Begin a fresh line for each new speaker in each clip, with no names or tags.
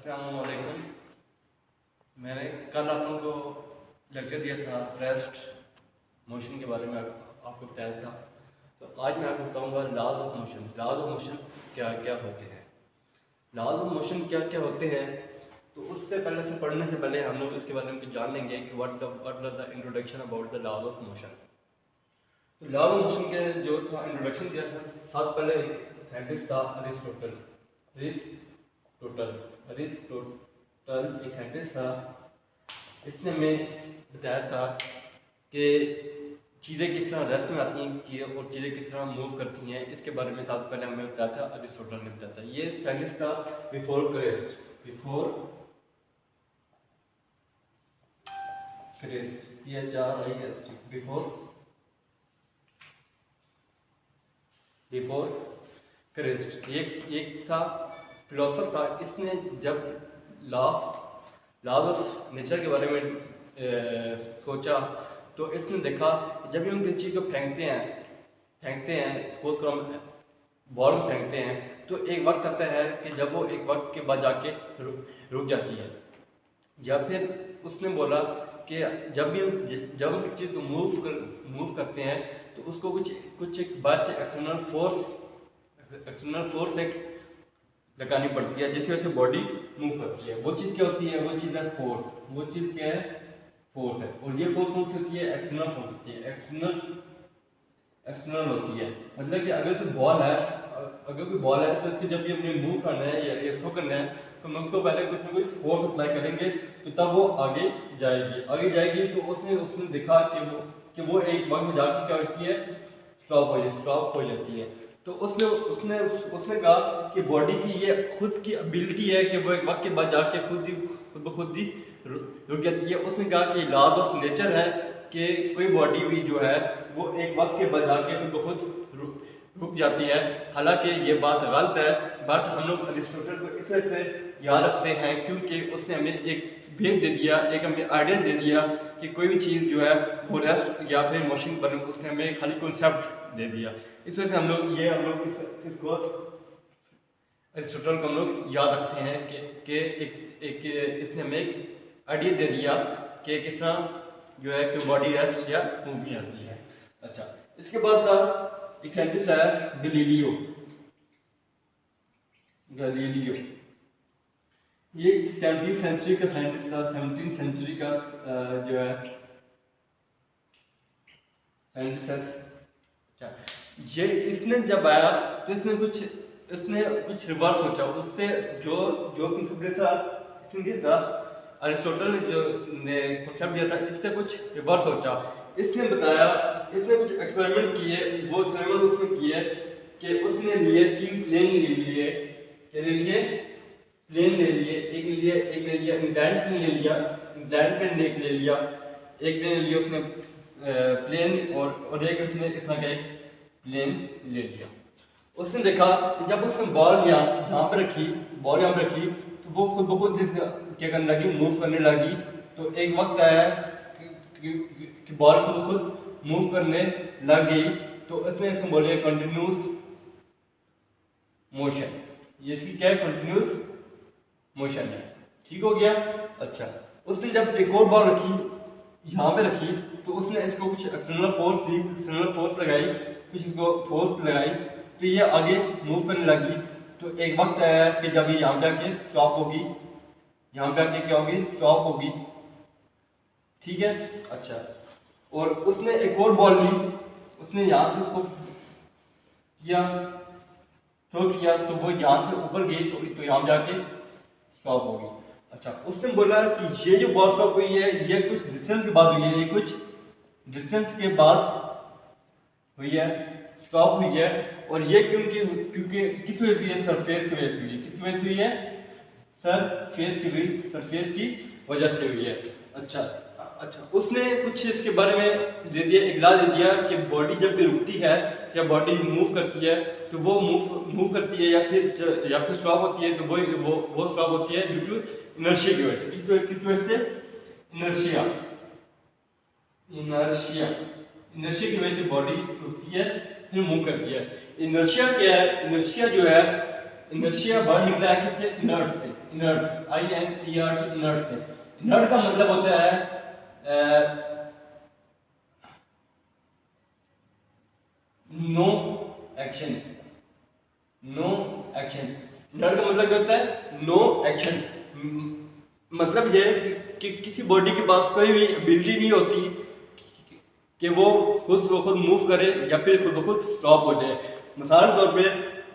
अस्सलाम वालेकुम। मैंने कल आप लोगों को लेक्चर दिया था रेस्ट मोशन के बारे में, आपको बताया था। तो आज मैं आपको बताऊंगा laws of motion. Laws of motion क्या क्या होते हैं, लॉज ऑफ मोशन क्या क्या होते हैं। तो उससे पहले से पढ़ने से पहले हम लोग इसके बारे में कुछ जान लेंगे कि what was the introduction about the laws of motion. तो लॉज ऑफ मोशन के जो था इंट्रोडक्शन दिया था, सबसे पहले साइंटिस्ट था अरिस्टोटल। अरिस्टोटल एक साइंटिस्ट था। इसने हमें बताया था कि चीज़ें किस तरह रेस्ट में आती हैं चीज़ें और चीज़ें किस तरह मूव करती हैं। इसके बारे में सबसे पहले हमें बताया था, अरिस्टोटल ने बताया था। ये साइंटिस्ट था बिफोर क्राइस्ट। बिफोर क्राइस्ट एक था फिलोसफर था। इसने जब लॉज ऑफ नेचर के बारे में सोचा तो इसने देखा जब भी हम किसी चीज़ को फेंकते हैं सपोज करो हम बॉल में फेंकते हैं, तो एक वक्त आता है कि जब वो एक वक्त के बाद जाके रुक जाती है। या फिर उसने बोला कि जब हम किसी चीज़ को मूव करते हैं तो उसको कुछ एक बाहर से एक्सटर्नल फोर्स एक लगानी पड़ती है, जिसकी वजह से बॉडी मूव करती है। वो चीज़ क्या होती है? वो चीज़ है फोर्स। वो चीज़ क्या है? फोर्स है। और ये फोर्स कौन सी होती है? एक्सटर्नल फोर्स होती है। एक्सटर्नल होती है। मतलब कि अगर कोई बॉल है तो उसको जब भी अपने मूव करना है या थ्रो करना है तो हम उसको पहले कुछ ना कुछ फोर्स अप्लाई करेंगे, तो तब वो आगे जाएगी। तो उसने देखा कि वो एक वक्त में जाकर क्या होती है? स्टॉप हो जाती है। तो उसने कहा कि बॉडी की ये खुद की एबिलिटी है कि वो एक वक्त के बाद जाके खुद ही रुक जाती है। उसने कहा कि लॉज ऑफ नेचर है कि कोई बॉडी भी जो है वो एक वक्त के बाद जाके खुद रुक जाती है। हालांकि ये बात गलत है, बट हम लोग अरिस्टोटल को इस वजह से याद रखते हैं क्योंकि उसने हमें एक भेद दे दिया, एक हमें आइडिया दे दिया कि कोई भी चीज़ जो है वो रेस्ट या फिर मोशन पर, उसने हमें खाली कॉन्सेप्ट दे दिया। इस वजह से हम लोग इसको अरिस्टोटल को हम लोग याद रखते हैं कि इसने हमें एक आइडिया दे दिया कि किस तरह जो है कि बॉडी रेस्ट या मूव में आती है। अच्छा, इसके बाद था एक साइंटिस्ट है गैलीलियो। ये 17वीं सेंचुरी का साइंटिस्ट था। 17वीं सेंचुरी का जो है साइंटिस्ट है। अच्छा, ये इसने जब आया तो इसने कुछ रिवर्स सोचा। उससे जो था अरिस्टोटल ने जो कॉन्सेप्ट दिया था, इससे कुछ रिवर्स सोचा। इसने कुछ एक्सपेरिमेंट किए। वो एक्सपेरिमेंट उसने किए कि उसने लिए 3 प्लेन ले लिए। एक ले लिया इंक्लाइंड प्लेन ले लिया, एक ले लिया उसने प्लेन, और एक उसने इस तरह का एक प्लेन ले लिया। उसने देखा कि जब उसने बॉल यहाँ पर रखी तो वो खुद ब खुद क्या करने लगी? मूव करने लगी। तो एक वक्त आया कि बॉल खुद मूव करने लग गई। तो इसमें बोले कंटिन्यूस मोशन। ये इसकी क्या है? कंटिन्यूस मोशन है। ठीक हो गया। अच्छा, उसने जब एक और बॉल यहाँ पे रखी तो उसने इसको कुछ एक्सटर्नल फोर्स लगाई, तो ये आगे मूव करने लगी। तो एक वक्त आया कि जब ये यहाँ पे आके स्टॉप होगी। क्या होगी? स्टॉप होगी। ठीक है। अच्छा, और उसने एक और बॉल ली, उसने यहाँ से उसको थ्रो किया तो वो यहाँ से ऊपर गई, तो यहाँ जाके स्टॉप होगी। अच्छा, उसने बोला कि ये जो बॉल स्टॉप हुई है ये कुछ डिस्टेंस के बाद हुई है, स्टॉप हुई है। और ये क्योंकि किस वजह से? सरफेस की वजह से हुई है। किस वजह से हुई है? सरफेस की वजह से हुई है। अच्छा, उसने कुछ इसके बारे में दे दिया, एक इलाज दे दिया कि बॉडी जब भी रुकती है या बॉडी मूव करती है तो वो मूव करती है या फिर स्टॉप होती है, तो वो स्टॉप होती है ड्यू टू इनर्शिया की वजह से। किस वजह से? इनर्शिया की वजह से बॉडी रुकती है फिर मूव करती है। इनर्शिया क्या है? इनर्शिया जो है इनर्शिया वर्ड निकला है किससे? इनर्ट से। इनर्ट, INERT, इनर्ट से। इनर्ट का मतलब होता है no action. No action, inert का मतलब क्या होता है? No action. मतलब ये है कि किसी बॉडी के पास कोई भी एबिलिटी नहीं होती कि वो खुद ब खुद मूव करे या फिर खुद ब खुद स्टॉप हो जाए। मिसाल के तौर पे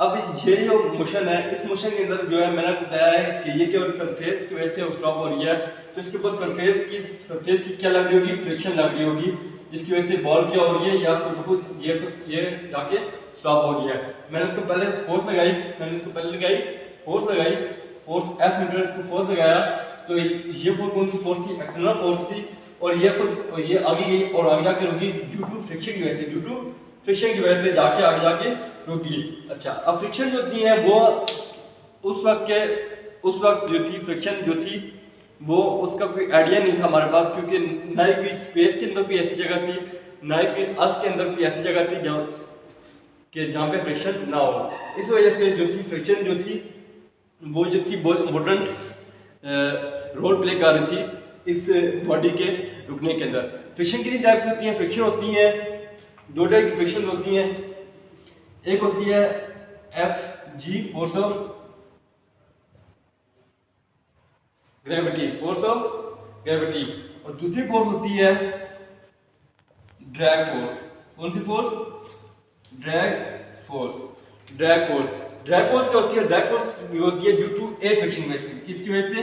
अब ये जो मोशन है, इस मोशन के अंदर जो है मैंने बताया है कि ये केवल सरफेस की वजह से स्टॉप हो रही है, तो इसके ऊपर सरफेस की क्या लग रही होगी? फ्रिक्शन लग रही होगी, जिसकी वजह से बॉल क्या हो रही है या खुद ब खुद ये जाके स्टॉप हो रही है। मैंने उसको पहले फोर्स लगाई, फोर्स एफ मीटर को फोर्स लगाया, तो ये फोर्स कौन सी फोर्स थी? एक्सटर्नल फोर्स थी। और ये आगे गई और आगे जाके रुकी ड्यू टू फ्रिक्शन की वजह से जाके आगे जाके रुकी। अच्छा, अब फ्रिक्शन जो होती है वो उस वक्त जो थी फ्रिक्शन जो थी वो उसका कोई आइडिया नहीं था हमारे पास, क्योंकि ना ही कोई स्पेस के अंदर कोई ऐसी जगह थी, ना ही कोई अर्थ के अंदर कोई ऐसी जगह थी जहाँ पे फ्रिक्शन ना हो। इस वजह से जो थी फ्रिक्शन जो थी वो बहुत इम्पोर्टेंट रोल प्ले कर रही थी इस बॉडी के रुकने के अंदर। फ्रिक्शन कितनी टाइप होती है? फ्रिक्शन होती है दो टाइप की फ्रिक्शन होती हैं। एक होती है FG, फोर्स ऑफ ग्रेविटी, और दूसरी फोर्स होती है ड्रैग फोर्स। कौन सी force? Drag force. Drag force क्या होती है? ड्रैग फोर्स होती है ड्यू टू एयर फ्रिक्शन। किसकी वजह से?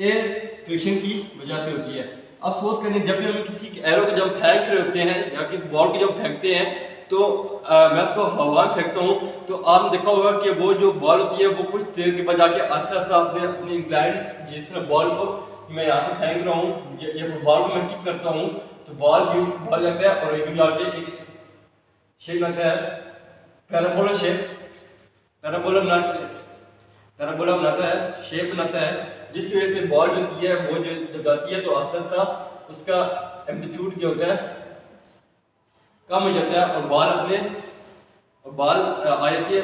एयर फ्रिक्शन की वजह से होती है। अब सोच करें, जब भी हम किसी एरो को जब फेंक रहे होते हैं या किसी बॉल को जब फेंकते हैं तो मैं उसको हवा में फेंकता हूँ, तो आपने देखा होगा कि वो जो बॉल होती है वो कुछ देर के बाद जाके आस्ते आस्ते अपने इंक्लाइन जिसमें बॉल को मैं यहाँ से फेंक रहा हूँ या बॉल को मैं किक करता हूँ, तो बॉल जाता है और एक जाके एक शेप आता है पैराबोला शेप। पैराबोला बनाता है, शेप बनाता है, जिसकी वजह से बॉल जो है वो जब जाती है तो आस्ते आस्ते उसका एम्पलीट्यूड जो होता है कम हो जाता है और बॉल आ जाती है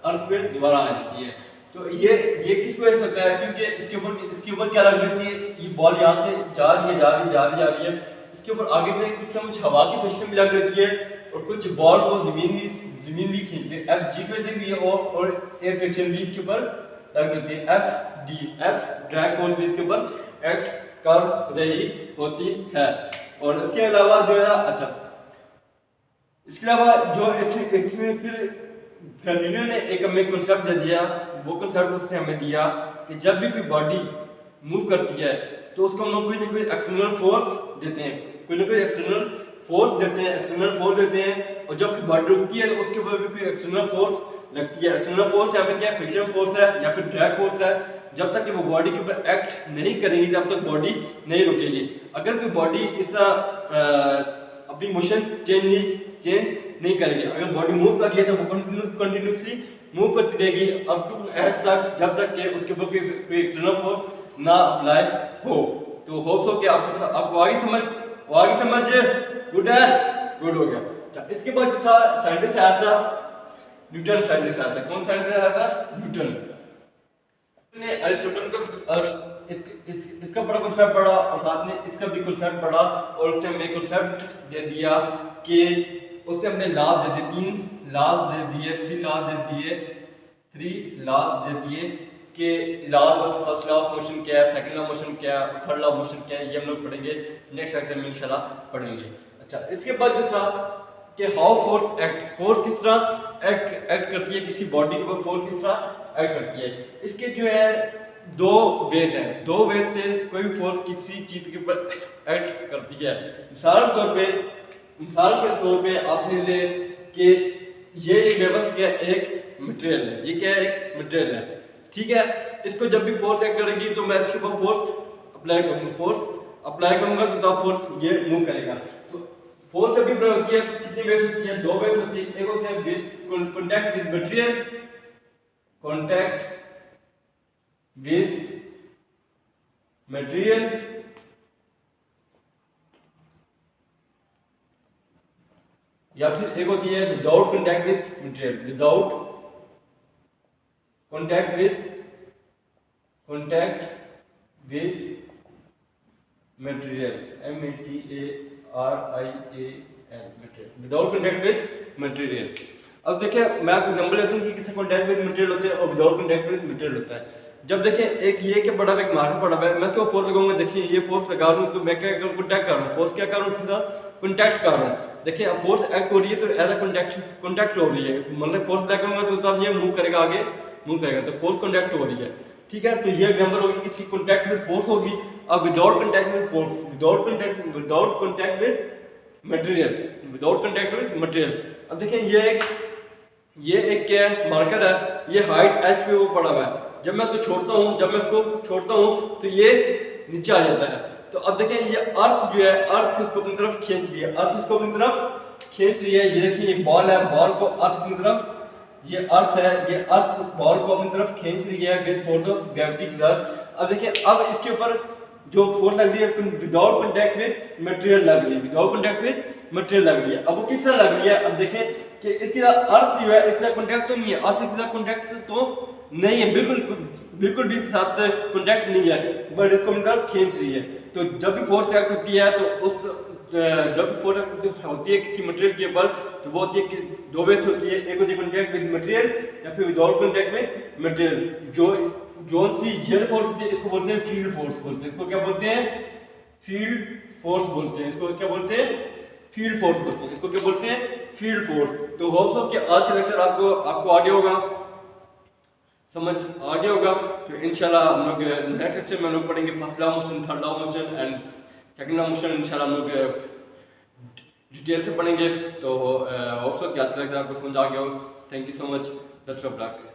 अर्थ पे दोबारा आ जाती है। तो ये किस वजह से होता है? क्योंकि इसके ऊपर क्या लग रही है? ये बॉल यहाँ से जा रही है, इसके ऊपर आगे से कुछ हवा की फ्रिक्शन भी लग रहती है और कुछ बॉल को जमीन भी खींचती है। FG की वजह से भी है और एयर फ्रिक्शन भी इसके ऊपर लग रहती है। F ड्रैग फोर्स भी इसके ऊपर एक्ट कर रही होती है। और इसके अलावा जो है, अच्छा, इसके अलावा जो इसमें फिर गैलीलियो ने एक हमें कंसेप्ट दे दिया, वो कंसेप्ट उसने हमें दिया कि जब भी कोई बॉडी मूव करती है तो उसको हम लोग कोई ना कोई एक्सटर्नल फोर्स देते हैं, एक्सटर्नल फोर्स देते हैं और जब बॉडी रुकती है तो उसके ऊपर भी कोई एक्सटर्नल फोर्स लगती है। एक्सटर्नल फोर्स यहाँ पे क्या? फ्रिक्शन फोर्स है या फिर ड्रैग फोर्स है। जब तक कि वो बॉडी के ऊपर एक्ट नहीं करेगी तब तक बॉडी नहीं रुकेगी। अगर कोई बॉडी इस तरह अपनी मोशन चेंज नहीं करेगी, अगर बॉडी मूव कर रही है तो वो कंटिन्यूसली मूव करती रहेगी अप टू एंड तक, जब तक कि उसके ऊपर कोई एक्सटर्नल फोर्स ना अप्लाई हो। तो होप्स हो कि आपको आगे समझ गुड हो गया। अच्छा, इसके बाद जो था साइंटिस्ट आया था न्यूटन। कौन साइंटिस्ट आया था? न्यूटन ने अरिस्टोटल का इसका बड़ा कंसेप्ट पढ़ा और साथ में इसका भी कंसेप्ट पढ़ा और उसने हमें कंसेप्ट दे दिया कि उसने अपने लॉज दे दिए, 3 लॉज दे दिए कि laws of first law of motion क्या है, सेकंड लॉ ऑफ मोशन क्या है, थर्ड लॉ ऑफ मोशन क्या है, ये हम लोग पढ़ेंगे नेक्स्ट लेक्चर में इंशाल्लाह पढ़ेंगे। अच्छा, इसके बाद जो था कि हाउ फोर्स किस तरह एक्ट करती है, किसी बॉडी के ऊपर फोर्स किस तरह एक्ट करती है। इसके जो है दो वेज से कोई भी फोर्स किसी चीज के ऊपर एक्ट करती है। मिसाल के तौर पे आपने ले कि ये वेबस क्या एक मटेरियल है, ये क्या है? एक मटेरियल है, ठीक है। इसको जब भी फोर्स एक्ट करेगी तो मैं इसके ऊपर फोर्स अप्लाई करूंगा तो फोर्स ये मूव करेगा। तो फोर्स जब भी प्रयोग होती है कितनी वेज होती है? 2 वेज होती है। एक होते हैं विद कॉन्टैक्ट विद मटेरियल, या फिर एक होती है without contact with material. contact with material, material, material, without contact with material. अब देखिए मैं आपको एग्जांपल देता हूँ कि किससे कॉन्टैक्ट विद मटेरियल होते हैं और विदाउट कॉन्टैक्ट विद मटेरियल होता है। जब देखिए एक ये के बड़ा एक मार्कर पड़ा हुआ है, मैं तो फोर्स लगाऊंगा, देखिए ये फोर्स लगा रहा हूँ तो मैं क्या कॉन्टैक्ट कर रहा हूँ, फोर्स क्या कर रहा हूँ, सीधा कॉन्टैक्ट कर रहा हूँ। देखिए अब फोर्स एक्ट हो रही है तो एज अ कॉन्टैक्ट हो रही है, मतलब फोर्स अप्लाई करूंगा तो तब ये मूव करेगा, आगे मूव करेगा, तो फोर्स कॉन्टैक्ट हो रही है। ठीक है, तो ये एग्जांपल होगी किसी कॉन्टैक्ट विद फोर्स होगी। अब without contact with force, without contact with material, without contact with material. अब देखिए ये एक क्या है, मार्कर है, ये हाइट एच पे वो पड़ा हुआ है। जब मैं इसको छोड़ता हूँ तो ये नीचे आ जाता है। तो अब देखें ये अर्थ जो है, अर्थ इसको अपनी तरफ खींच रही है, अर्थ इसको अपनी तरफ खींच रही है। ये देखिए ये बॉल है, बॉल को अर्थ अपनी तरफ, ये अर्थ है, ये अर्थ बॉल को अपनी तरफ खींच रही है विद फोर्स ऑफ ग्रेविटी के साथ। अब देखिए अब इसके ऊपर जो फोर्स लग रही है विदाउट कॉन्टैक्ट विद मटेरियल लग रही है, विदाउट कॉन्टैक्ट विद मटेरियल लग रही है। अब वो किस तरह लग रही है, अब देखें कि इसके साथ अर्थ जो है इसका कॉन्टैक्ट तो नहीं है, अर्थ के साथ कॉन्टैक्ट तो नहीं है, बिल्कुल भी साथ कॉन्टैक्ट नहीं है, बट इसको अपनी तरफ खींच रही है। तो जब भी फोर्स एक्ट होती है तो उस जब भी फोर्स एक्ट होती है किसी मटेरियल के ऊपर तो वो होती है कि दो वेज होती है, एक होती है कॉन्टैक्ट विद मटेरियल या फिर विदाउट कॉन्टैक्ट विद मटेरियल। जो सी ये फोर्स होती है इसको बोलते हैं फील्ड फोर्स बोलते हैं, इसको क्या बोलते हैं, फील्ड फोर्स बोलते हैं, इसको क्या बोलते हैं, फील्ड फोर्स बोलते हैं, इसको क्या बोलते हैं, फील्ड फोर्स। तो होप सो कि आज का लेक्चर आपको आ गया होगा, समझ आ गया होगा। तो इंशाल्लाह हम लोग नेक्स्ट लेक्चर में हम लोग पढ़ेंगे first law motion, third law motion and second law motion. इंशाल्लाह हम लोग डिटेल से पढ़ेंगे। तो होप सो कि आज का लेक्चर आपको समझ आ गया हो। Thank you so much, best of luck.